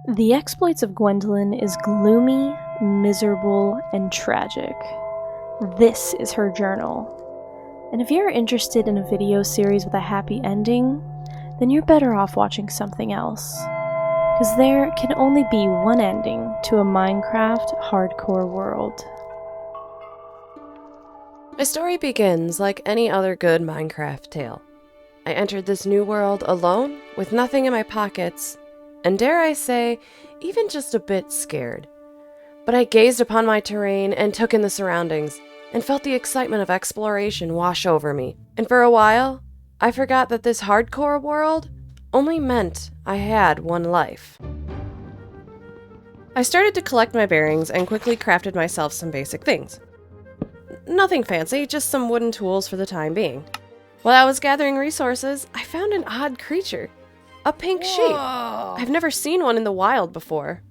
The exploits of Gwendolyn is gloomy, miserable, and tragic. This is her journal. And if you're interested in a video series with a happy ending, then you're better off watching something else. Because there can only be one ending to a Minecraft hardcore world. My story begins like any other good Minecraft tale. I entered this new world alone, with nothing in my pockets, and dare I say, even just a bit scared. But I gazed upon my terrain and took in the surroundings, and felt the excitement of exploration wash over me. And for a while, I forgot that this hardcore world only meant I had one life. I started to collect my bearings and quickly crafted myself some basic things. Nothing fancy, just some wooden tools for the time being. While I was gathering resources, I found an odd creature. A pink sheep. I've never seen one in the wild before.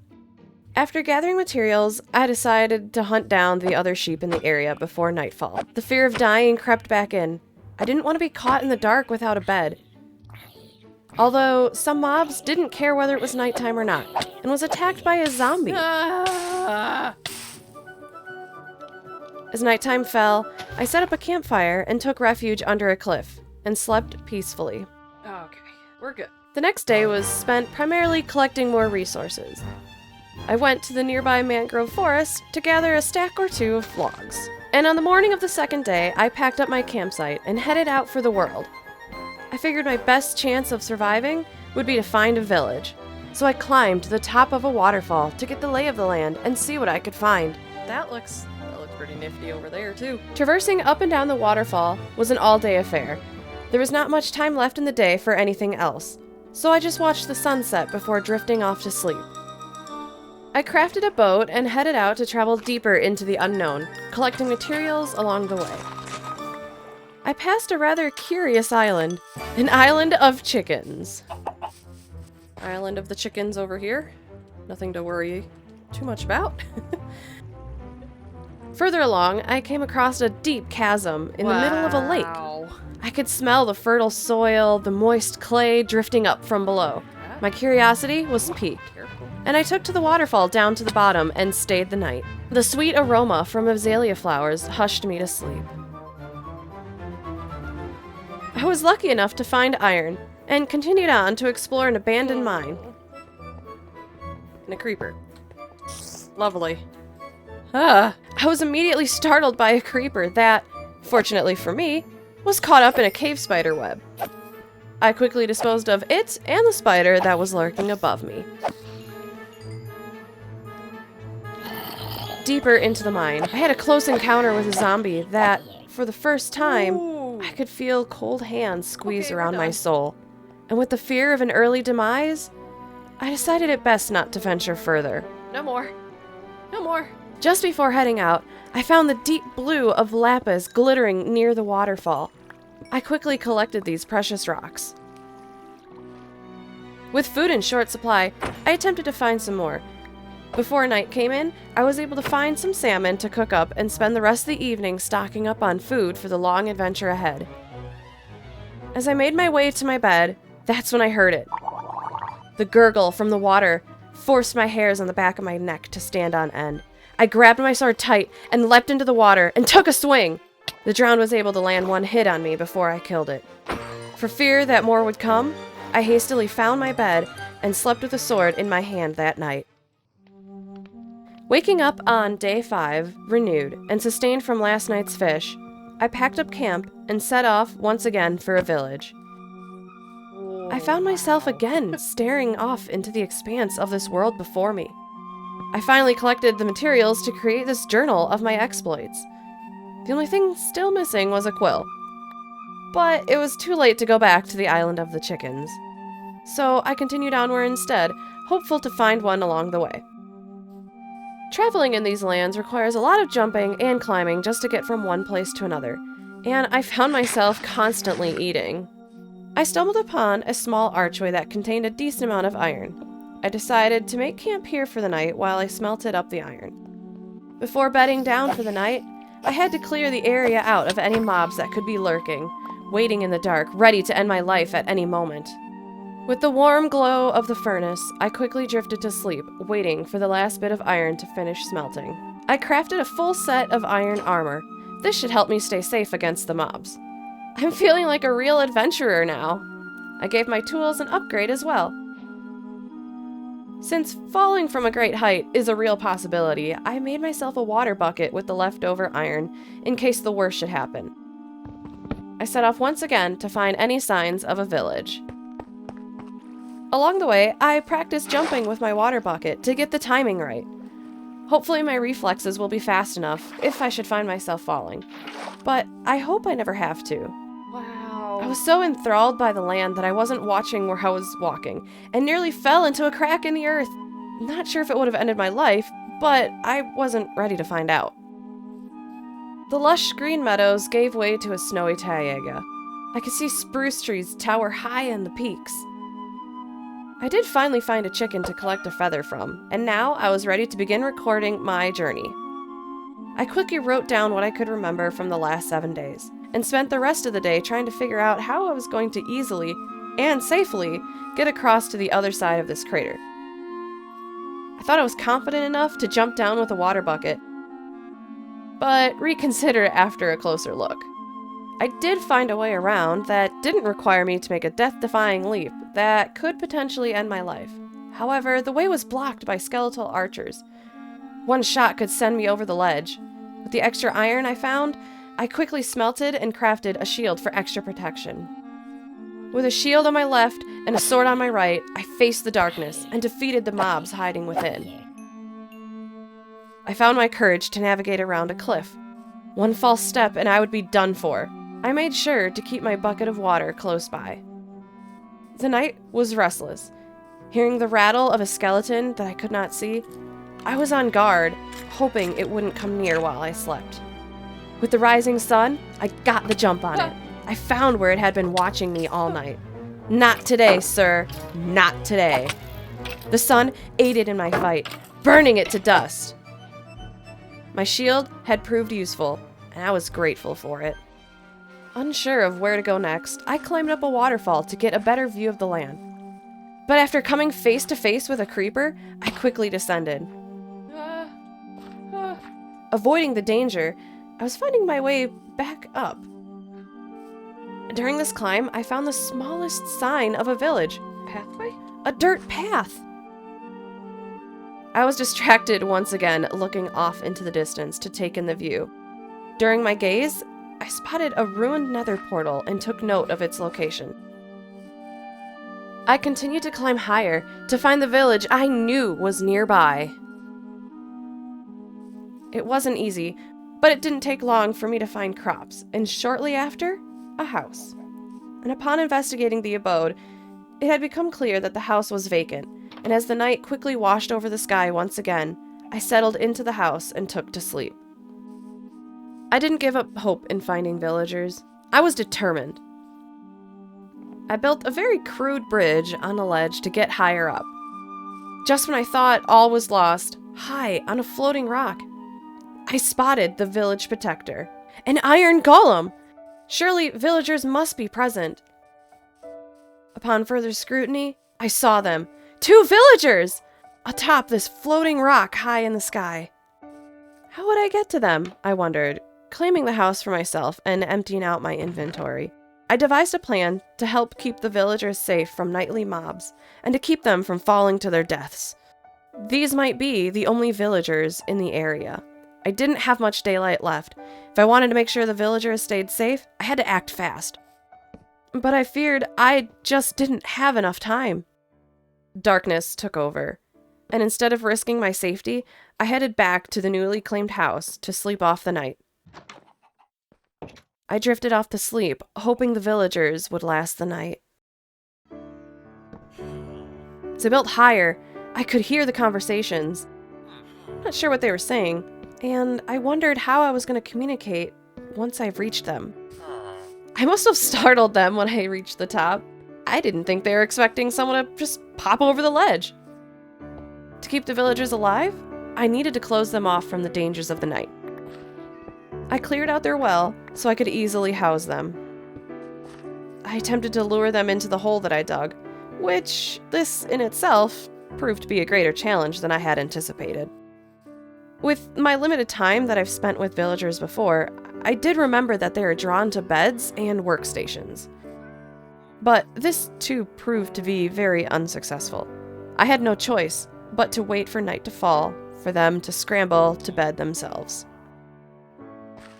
After gathering materials, I decided to hunt down the other sheep in the area before nightfall. The fear of dying crept back in. I didn't want to be caught in the dark without a bed. Although some mobs didn't care whether it was nighttime or not, and was attacked by a zombie. As nighttime fell, I set up a campfire and took refuge under a cliff, and slept peacefully. Okay, we're good. The next day was spent primarily collecting more resources. I went to the nearby mangrove forest to gather a stack or two of logs. And on the morning of the second day, I packed up my campsite and headed out for the world. I figured my best chance of surviving would be to find a village. So I climbed to the top of a waterfall to get the lay of the land and see what I could find. That looks pretty nifty over there, too. Traversing up and down the waterfall was an all-day affair. There was not much time left in the day for anything else, so I just watched the sunset before drifting off to sleep. I crafted a boat and headed out to travel deeper into the unknown, collecting materials along the way. I passed a rather curious island, an island of chickens. Island of the chickens over here. Nothing to worry too much about. Further along, I came across a deep chasm in the middle of a lake. I could smell the fertile soil, the moist clay drifting up from below. My curiosity was piqued, and I took to the waterfall down to the bottom and stayed the night. The sweet aroma from azalea flowers hushed me to sleep. I was lucky enough to find iron, and continued on to explore an abandoned mine. And a creeper. Lovely. I was immediately startled by a creeper that, fortunately for me, was caught up in a cave spider web. I quickly disposed of it and the spider that was lurking above me. Deeper into the mine, I had a close encounter with a zombie that, for the first time, I could feel cold hands squeeze around my soul. And with the fear of an early demise, I decided it best not to venture further. No more. No more. Just before heading out, I found the deep blue of lapis glittering near the waterfall. I quickly collected these precious rocks. With food in short supply, I attempted to find some more. Before night came in, I was able to find some salmon to cook up and spend the rest of the evening stocking up on food for the long adventure ahead. As I made my way to my bed, that's when I heard it. The gurgle from the water forced my hairs on the back of my neck to stand on end. I grabbed my sword tight and leapt into the water and took a swing. The drowned was able to land one hit on me before I killed it. For fear that more would come, I hastily found my bed and slept with a sword in my hand that night. Waking up on day 5, renewed and sustained from last night's fish, I packed up camp and set off once again for a village. I found myself again staring off into the expanse of this world before me. I finally collected the materials to create this journal of my exploits. The only thing still missing was a quill. But it was too late to go back to the island of the chickens. So I continued onward instead, hopeful to find one along the way. Traveling in these lands requires a lot of jumping and climbing just to get from one place to another, and I found myself constantly eating. I stumbled upon a small archway that contained a decent amount of iron. I decided to make camp here for the night while I smelted up the iron. Before bedding down for the night, I had to clear the area out of any mobs that could be lurking, waiting in the dark, ready to end my life at any moment. With the warm glow of the furnace, I quickly drifted to sleep, waiting for the last bit of iron to finish smelting. I crafted a full set of iron armor. This should help me stay safe against the mobs. I'm feeling like a real adventurer now. I gave my tools an upgrade as well. Since falling from a great height is a real possibility, I made myself a water bucket with the leftover iron in case the worst should happen. I set off once again to find any signs of a village. Along the way, I practiced jumping with my water bucket to get the timing right. Hopefully my reflexes will be fast enough if I should find myself falling. But I hope I never have to. Wow. I was so enthralled by the land that I wasn't watching where I was walking, and nearly fell into a crack in the earth. Not sure if it would have ended my life, but I wasn't ready to find out. The lush green meadows gave way to a snowy taiga. I could see spruce trees tower high in the peaks. I did finally find a chicken to collect a feather from, and now I was ready to begin recording my journey. I quickly wrote down what I could remember from the last 7 days, and spent the rest of the day trying to figure out how I was going to easily and safely get across to the other side of this crater. I thought I was confident enough to jump down with a water bucket, but reconsider after a closer look. I did find a way around that didn't require me to make a death-defying leap that could potentially end my life. However, the way was blocked by skeletal archers. One shot could send me over the ledge. With the extra iron I found, I quickly smelted and crafted a shield for extra protection. With a shield on my left and a sword on my right, I faced the darkness and defeated the mobs hiding within. I found my courage to navigate around a cliff. One false step and I would be done for. I made sure to keep my bucket of water close by. The night was restless. Hearing the rattle of a skeleton that I could not see, I was on guard, hoping it wouldn't come near while I slept. With the rising sun, I got the jump on it. I found where it had been watching me all night. Not today, sir. Not today. The sun aided in my fight, burning it to dust. My shield had proved useful, and I was grateful for it. Unsure of where to go next, I climbed up a waterfall to get a better view of the land. But after coming face to face with a creeper, I quickly descended. Avoiding the danger, I was finding my way back up. During this climb, I found the smallest sign of a village. Pathway? A dirt path! I was distracted once again, looking off into the distance to take in the view. During my gaze, I spotted a ruined nether portal and took note of its location. I continued to climb higher to find the village I knew was nearby. It wasn't easy, but it didn't take long for me to find crops, and shortly after, a house. And upon investigating the abode, it had become clear that the house was vacant, and as the night quickly washed over the sky once again, I settled into the house and took to sleep. I didn't give up hope in finding villagers. I was determined. I built a very crude bridge on a ledge to get higher up. Just when I thought all was lost, high on a floating rock, I spotted the village protector, an iron golem. Surely villagers must be present. Upon further scrutiny, I saw them. 2 villagers! Atop this floating rock high in the sky. How would I get to them? I wondered, claiming the house for myself and emptying out my inventory. I devised a plan to help keep the villagers safe from nightly mobs and to keep them from falling to their deaths. These might be the only villagers in the area. I didn't have much daylight left. If I wanted to make sure the villagers stayed safe, I had to act fast. But I feared I just didn't have enough time. Darkness took over, and instead of risking my safety, I headed back to the newly claimed house to sleep off the night. I drifted off to sleep, hoping the villagers would last the night. As I built higher, I could hear the conversations. Not sure what they were saying, and I wondered how I was going to communicate once I reached them. I must have startled them when I reached the top. I didn't think they were expecting someone to just pop over the ledge. To keep the villagers alive, I needed to close them off from the dangers of the night. I cleared out their well so I could easily house them. I attempted to lure them into the hole that I dug, which this in itself proved to be a greater challenge than I had anticipated. With my limited time that I've spent with villagers before, I did remember that they are drawn to beds and workstations. But this too proved to be very unsuccessful. I had no choice but to wait for night to fall for them to scramble to bed themselves.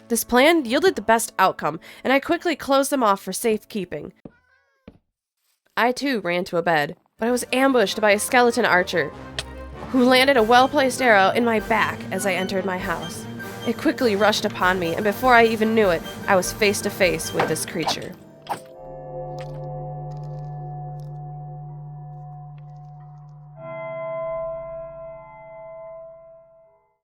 This plan yielded the best outcome, and I quickly closed them off for safekeeping. I too ran to a bed, but I was ambushed by a skeleton archer, who landed a well-placed arrow in my back as I entered my house. It quickly rushed upon me, and before I even knew it, I was face to face with this creature.